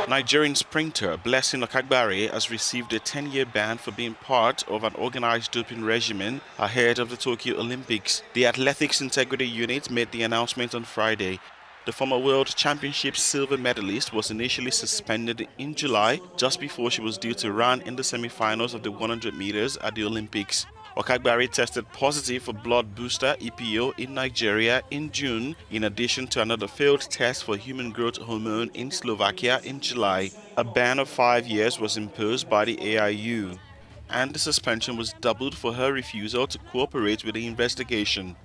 Nigerian sprinter Blessing Okagbare has received a 10-year ban for being part of an organized doping regimen ahead of the Tokyo Olympics. The Athletics Integrity Unit made the announcement on Friday. The former World Championship silver medalist was initially suspended in July, just before she was due to run in the semi-finals of the 100 meters at the Olympics. Okagbare tested positive for blood booster EPO in Nigeria in June, in addition to another failed test for human growth hormone in Slovakia in July. A ban of 5 years was imposed by the AIU, and the suspension was doubled for her refusal to cooperate with the investigation.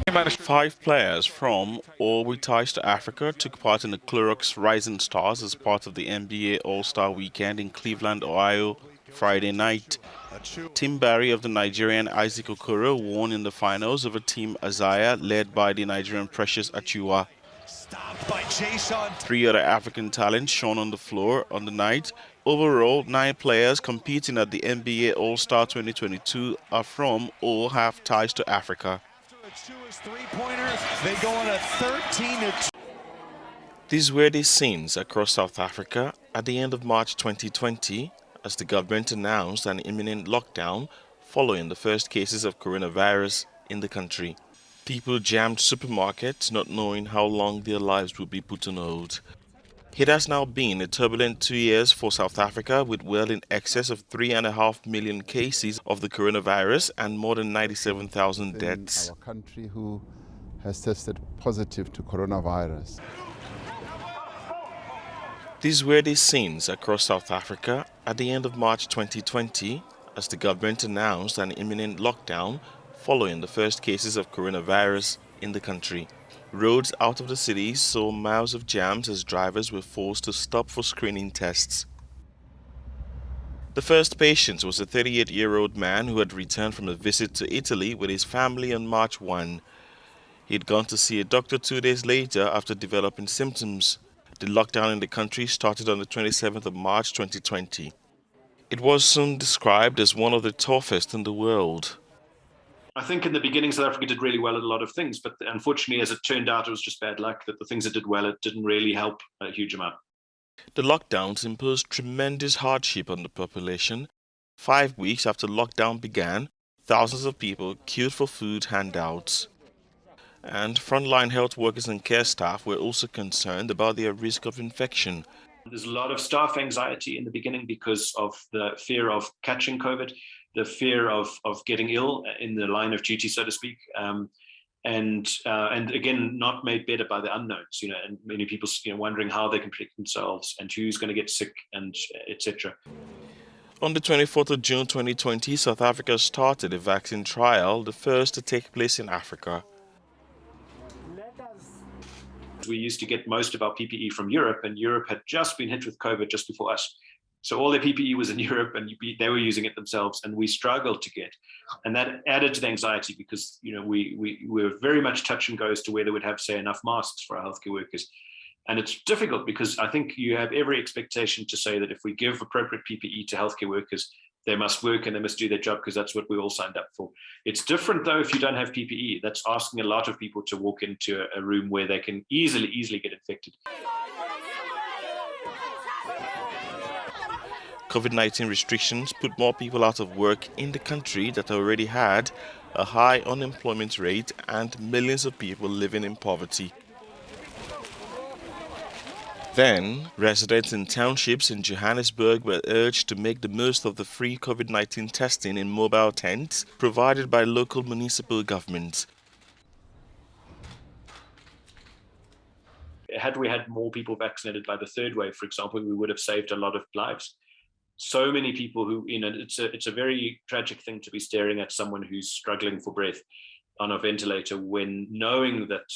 5 players from or with ties to Africa took part in the Clorox Rising Stars as part of the NBA All-Star Weekend in Cleveland, Ohio, Friday night. Tim Barry of the Nigerian Isaac Okoro won in the finals over Team Azaya, led by the Nigerian Precious Achua. 3 other African talents shone on the floor on the night. Overall, 9 players competing at the NBA All-Star 2022 are from or have ties to Africa. These were the scenes across South Africa at the end of March 2020 as the government announced an imminent lockdown following the first cases of coronavirus in the country. People jammed supermarkets not knowing how long their lives would be put on hold. It has now been a turbulent 2 years for South Africa, with well in excess of 3.5 million cases of the coronavirus and more than 97,000 deaths. Our country who has tested positive to coronavirus. These were the scenes across South Africa at the end of March 2020 as the government announced an imminent lockdown following the first cases of coronavirus in the country. Roads out of the city saw miles of jams as drivers were forced to stop for screening tests. The first patient was a 38-year-old man who had returned from a visit to Italy with his family on March 1. He had gone to see a doctor 2 days later after developing symptoms. The lockdown in the country started on the 27th of March 2020. It was soon described as one of the toughest in the world. I think in the beginning, South Africa did really well at a lot of things, but unfortunately, as it turned out, it was just bad luck that the things it did well, it didn't really help a huge amount. The lockdowns imposed tremendous hardship on the population. 5 weeks after lockdown began, thousands of people queued for food handouts. And frontline health workers and care staff were also concerned about their risk of infection. There's a lot of staff anxiety in the beginning because of the fear of catching COVID, the fear of getting ill in the line of duty, so to speak, and again, not made better by the unknowns, and many people, wondering how they can protect themselves and who's going to get sick and etc. On the 24th of June 2020, South Africa started a vaccine trial, the first to take place in Africa. We used to get most of our PPE from Europe, and Europe had just been hit with COVID just before us. So all their PPE was in Europe, and they were using it themselves, and we struggled to get. And that added to the anxiety because, we were very much touch and go as to whether we'd have, say, enough masks for our healthcare workers. And it's difficult because I think you have every expectation to say that if we give appropriate PPE to healthcare workers, they must work and they must do their job because that's what we all signed up for. It's different, though, if you don't have PPE. That's asking a lot of people to walk into a room where they can easily get infected. COVID-19 restrictions put more people out of work in the country that already had a high unemployment rate and millions of people living in poverty. Then, residents in townships in Johannesburg were urged to make the most of the free COVID-19 testing in mobile tents provided by local municipal governments. Had we had more people vaccinated by the third wave, for example, we would have saved a lot of lives. So many people who, it's a very tragic thing to be staring at someone who's struggling for breath on a ventilator when knowing that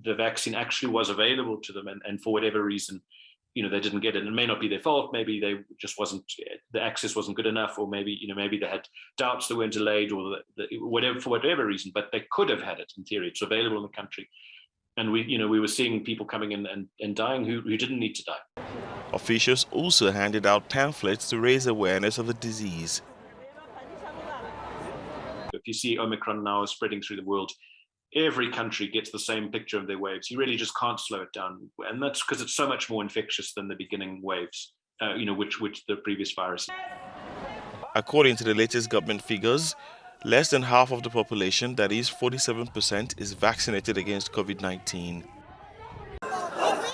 the vaccine actually was available to them, and for whatever reason, they didn't get it. It may not be their fault. Maybe they just the access wasn't good enough, or maybe they had doubts that weren't delayed, or for whatever reason. But they could have had it in theory. It's available in the country, and we were seeing people coming in and dying who didn't need to die. Officials also handed out pamphlets to raise awareness of the disease. If you see Omicron now is spreading through the world, every country gets the same picture of their waves. You really just can't slow it down. And that's because it's so much more infectious than the beginning waves, which the previous virus. According to the latest government figures, less than half of the population, that is 47%, is vaccinated against COVID-19.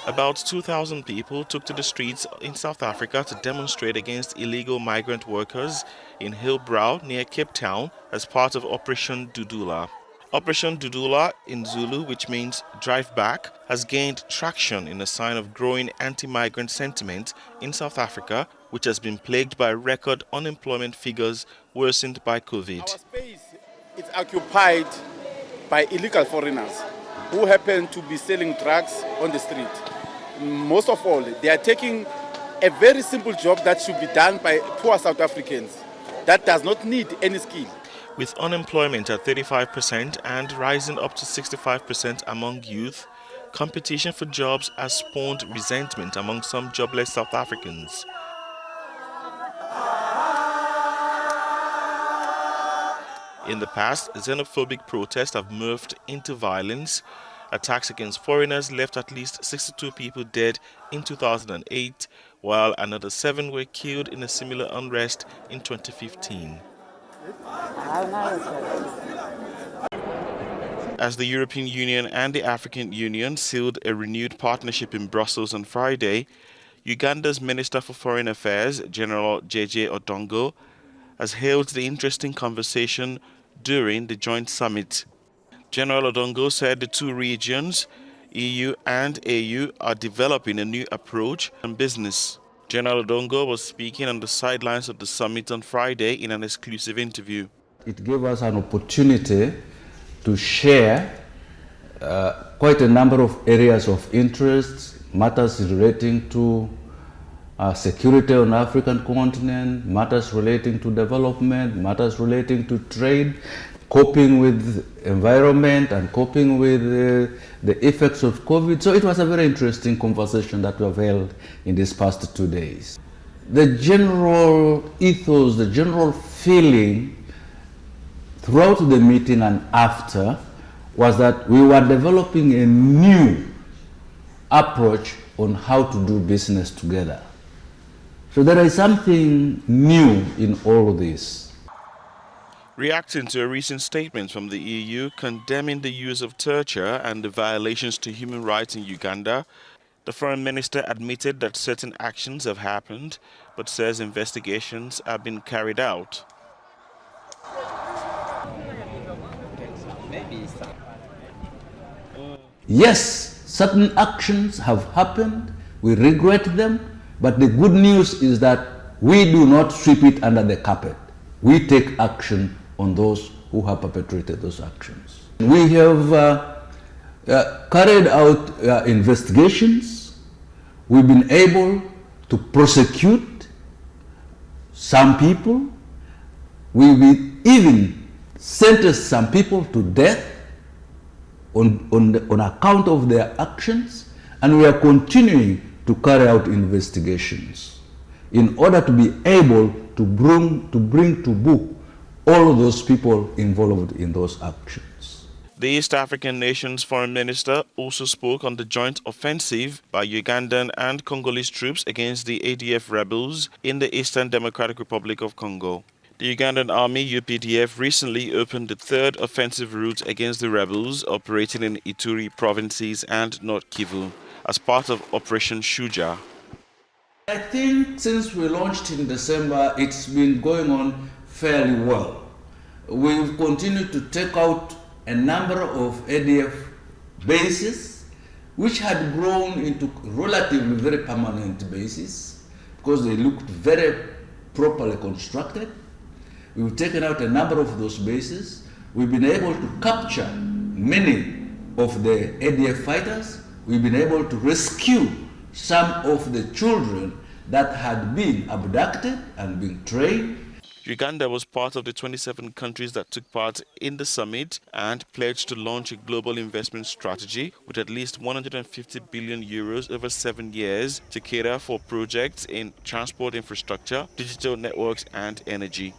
About 2,000 people took to the streets in South Africa to demonstrate against illegal migrant workers in Hillbrow near Cape Town as part of Operation Dudula. Operation Dudula in Zulu, which means drive back, has gained traction in a sign of growing anti-migrant sentiment in South Africa, which has been plagued by record unemployment figures worsened by COVID. Our space is occupied by illegal foreigners who happen to be selling drugs on the street. Most of all, they are taking a very simple job that should be done by poor South Africans that does not need any skill. With unemployment at 35% and rising up to 65% among youth, competition for jobs has spawned resentment among some jobless South Africans. In the past, xenophobic protests have morphed into violence. Attacks against foreigners left at least 62 people dead in 2008, while another 7 were killed in a similar unrest in 2015. As the European Union and the African Union sealed a renewed partnership in Brussels on Friday, Uganda's Minister for Foreign Affairs, General JJ Odongo, has hailed the interesting conversation during the joint summit. General Odongo said the two regions, EU and AU, are developing a new approach on business. General Odongo was speaking on the sidelines of the summit on Friday in an exclusive interview. It gave us an opportunity to share quite a number of areas of interest, matters relating to security on the African continent, matters relating to development, matters relating to trade, coping with environment and coping with the effects of COVID. So it was a very interesting conversation that we have held in these past 2 days. The general ethos, the general feeling throughout the meeting and after was that we were developing a new approach on how to do business together. So there is something new in all of this. Reacting to a recent statement from the EU condemning the use of torture and the violations to human rights in Uganda, the foreign minister admitted that certain actions have happened, but says investigations have been carried out. Yes, certain actions have happened, we regret them, but the good news is that we do not sweep it under the carpet. We take action on those who have perpetrated those actions. We have carried out investigations. We've been able to prosecute some people. We've even sentenced some people to death on account of their actions, and we are continuing to carry out investigations in order to be able to bring to book all of those people involved in those actions. The East African nation's foreign minister also spoke on the joint offensive by Ugandan and Congolese troops against the ADF rebels in the Eastern Democratic Republic of Congo. The Ugandan Army, UPDF, recently opened the third offensive route against the rebels operating in Ituri provinces and North Kivu as part of Operation Shuja. I think since we launched in December, it's been going on fairly well. We've continued to take out a number of ADF bases, which had grown into relatively very permanent bases because they looked very properly constructed. We've taken out a number of those bases. We've been able to capture many of the ADF fighters. We've been able to rescue some of the children that had been abducted and been trained. Uganda was part of the 27 countries that took part in the summit and pledged to launch a global investment strategy with at least 150 billion euros over 7 years to cater for projects in transport infrastructure, digital networks and energy.